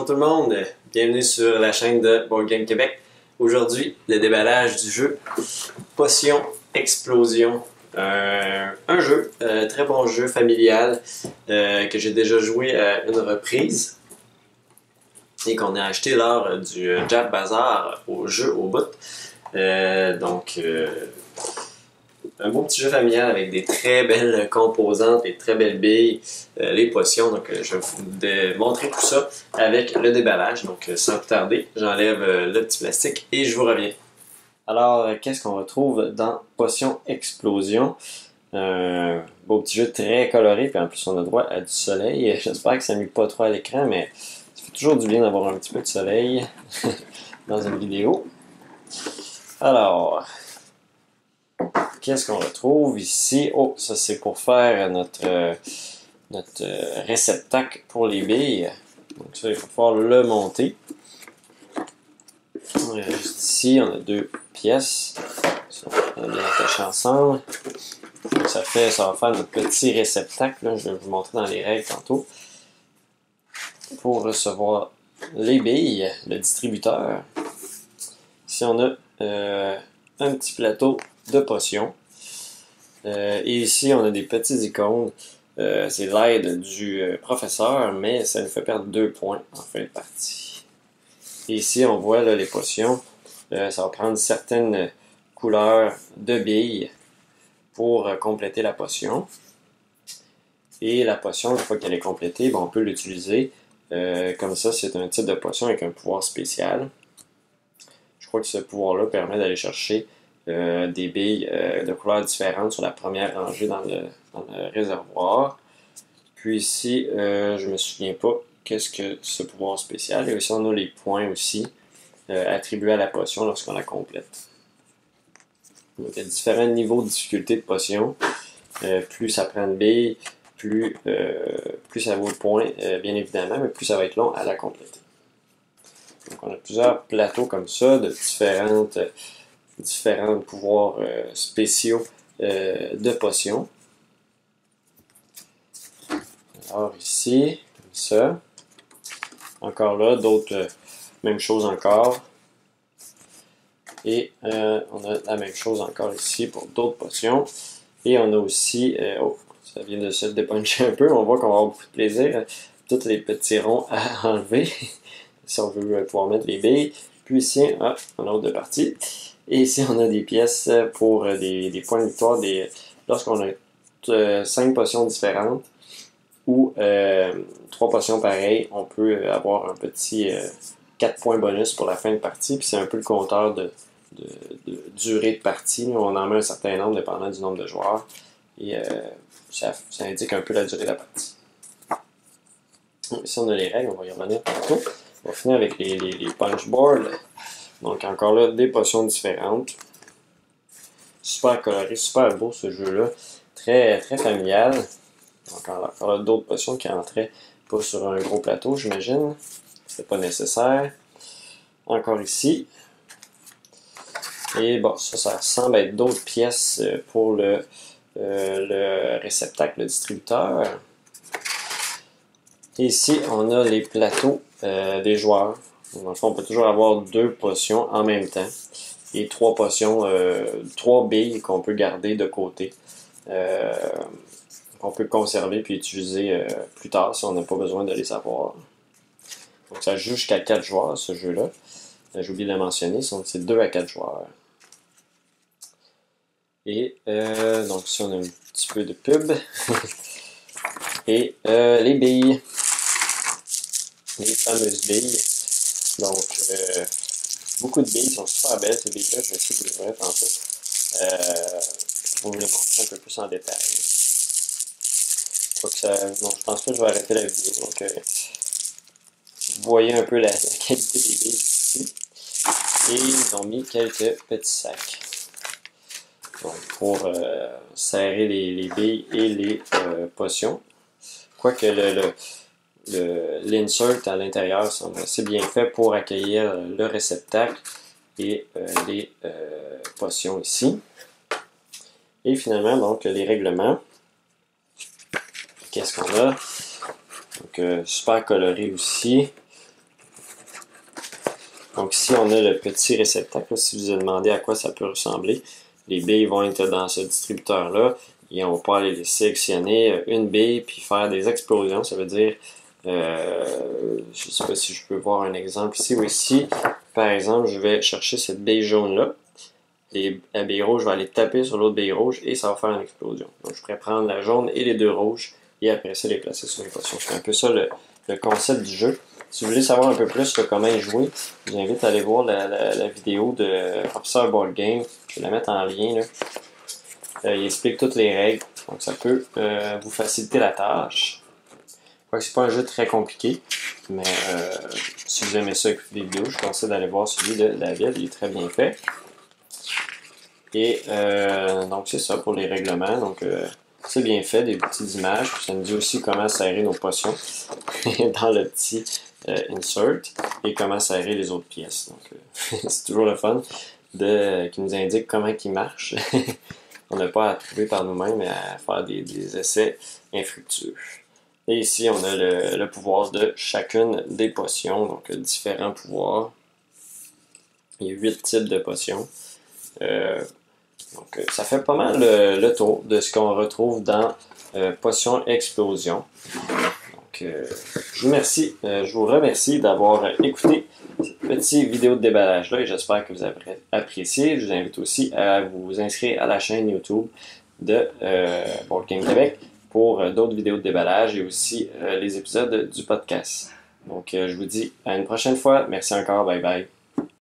tout le monde, bienvenue sur la chaîne de Board Game Québec. Aujourd'hui, le déballage du jeu Potion Explosion. Un jeu, très bon jeu familial que j'ai déjà joué à une reprise et qu'on a acheté lors du Jab Bazaar au jeu au bout. Un beau petit jeu familial avec des très belles composantes, des très belles billes, les potions. Donc, je vais vous montrer tout ça avec le déballage. Donc, sans plus tarder, j'enlève le petit plastique et je vous reviens. Alors, qu'est-ce qu'on retrouve dans Potion Explosion? Un beau petit jeu très coloré, puis en plus, on a droit à du soleil. J'espère que ça ne nuit pas trop à l'écran, mais ça fait toujours du bien d'avoir un petit peu de soleil dans une vidéo. Alors, qu'est-ce qu'on retrouve ici? Oh, ça c'est pour faire notre réceptacle pour les billes. Donc ça, il va falloir le monter. Juste ici, on a deux pièces. On a bien attaché ensemble. Donc, ça va faire notre petit réceptacle. Là. Je vais vous montrer dans les règles tantôt. Pour recevoir les billes, le distributeur. Ici, on a un petit plateau de potions. Et ici, on a des petites icônes. C'est l'aide du professeur, mais ça nous fait perdre 2 points en fin de partie. Et ici, on voit là, les potions. Ça va prendre certaines couleurs de billes pour compléter la potion. Et la potion, une fois qu'elle est complétée, on peut l'utiliser. Comme ça, c'est un type de potion avec un pouvoir spécial. Je crois que ce pouvoir-là permet d'aller chercher des billes de couleurs différentes sur la première rangée dans le réservoir. Puis ici, je me souviens pas qu'est-ce que ce pouvoir spécial. Et aussi, on a les points aussi attribués à la potion lorsqu'on la complète. Donc, il y a différents niveaux de difficulté de potion. Plus ça prend de billes, plus ça vaut de points, bien évidemment, mais plus ça va être long à la compléter. Donc, on a plusieurs plateaux comme ça, de différents pouvoirs spéciaux de potions. Alors ici, comme ça. Encore là, d'autres, même chose encore. Et on a la même chose encore ici pour d'autres potions. Et on a aussi, oh, ça vient de se dépuncher un peu, on voit qu'on va avoir beaucoup de plaisir. Tous les petits ronds à enlever, si on veut pouvoir mettre les billes. Puis ici, on a autre de partie. Et ici, on a des pièces pour des points de victoire. Lorsqu'on a 5 potions différentes ou 3 potions pareilles, on peut avoir un petit 4 points bonus pour la fin de partie. Puis c'est un peu le compteur de durée de partie. On en met un certain nombre dépendant du nombre de joueurs. Et ça indique un peu la durée de la partie. Ici, on a les règles, on va y revenir tantôt. On va finir avec les punch boards. Donc, encore là, des potions différentes. Super coloré, super beau ce jeu-là. Très, très familial. Encore là, d'autres potions qui entraient pas sur un gros plateau, j'imagine. C'est pas nécessaire. Encore ici. Et bon, ça ressemble à être d'autres pièces pour le réceptacle, le distributeur. Et ici, on a les plateaux des joueurs. Dans le fond, on peut toujours avoir 2 potions en même temps. Et 3 potions, 3 billes qu'on peut garder de côté. On peut conserver puis utiliser plus tard si on n'a pas besoin de les avoir. Donc ça joue jusqu'à 4 joueurs, ce jeu-là. J'ai oublié de le mentionner, donc c'est 2 à 4 joueurs. Et donc ici, on a un petit peu de pub. Et les billes. Les fameuses billes. Donc, beaucoup de billes, sont super belles ces billes-là. Je vais essayer de les ouvrir tantôt pour vous les montrer un peu plus en détail. Non, je pense pas que je vais arrêter la vidéo. Donc, vous voyez un peu la qualité des billes ici. Et ils ont mis quelques petits sacs. Donc, pour serrer les billes et les potions. Quoique l'insert à l'intérieur semble assez bien fait pour accueillir le réceptacle et les potions ici. Et finalement, donc, les règlements. Qu'est-ce qu'on a? Donc, super coloré aussi. Donc ici, on a le petit réceptacle. Là, si vous vous demandez à quoi ça peut ressembler, les billes vont être dans ce distributeur-là et on peut aller les sélectionner une bille puis faire des explosions. Ça veut dire, je ne sais pas si je peux voir un exemple ici ou ici. Par exemple, je vais chercher cette bille jaune-là. Et la bille rouge, je vais aller taper sur l'autre bille rouge et ça va faire une explosion. Donc je pourrais prendre la jaune et les deux rouges et après ça les placer sur les potions. C'est un peu ça le concept du jeu. Si vous voulez savoir un peu plus de comment y jouer, je vous invite à aller voir la vidéo de Professeur Board Game. Je vais la mettre en lien. Là. Il explique toutes les règles, donc ça peut vous faciliter la tâche. C'est pas un jeu très compliqué, mais si vous aimez ça écouter des vidéos, je vous conseille d'aller voir celui de David, il est très bien fait. Et donc c'est ça pour les règlements. Donc c'est bien fait, des petites images. Ça nous dit aussi comment serrer nos potions dans le petit insert et comment serrer les autres pièces. Donc c'est toujours le fun qui nous indique comment ils marchent. On n'a pas à trouver par nous-mêmes, mais à faire des essais infructueux. Et ici, on a le pouvoir de chacune des potions, donc différents pouvoirs. Il y a 8 types de potions. Donc, ça fait pas mal le tour de ce qu'on retrouve dans Potion Explosion. Donc, je vous remercie d'avoir écouté cette petite vidéo de déballage-là et j'espère que vous avez apprécié. Je vous invite aussi à vous inscrire à la chaîne YouTube de Board Game Québec pour d'autres vidéos de déballage et aussi les épisodes du podcast. Donc, je vous dis à une prochaine fois. Merci encore. Bye bye.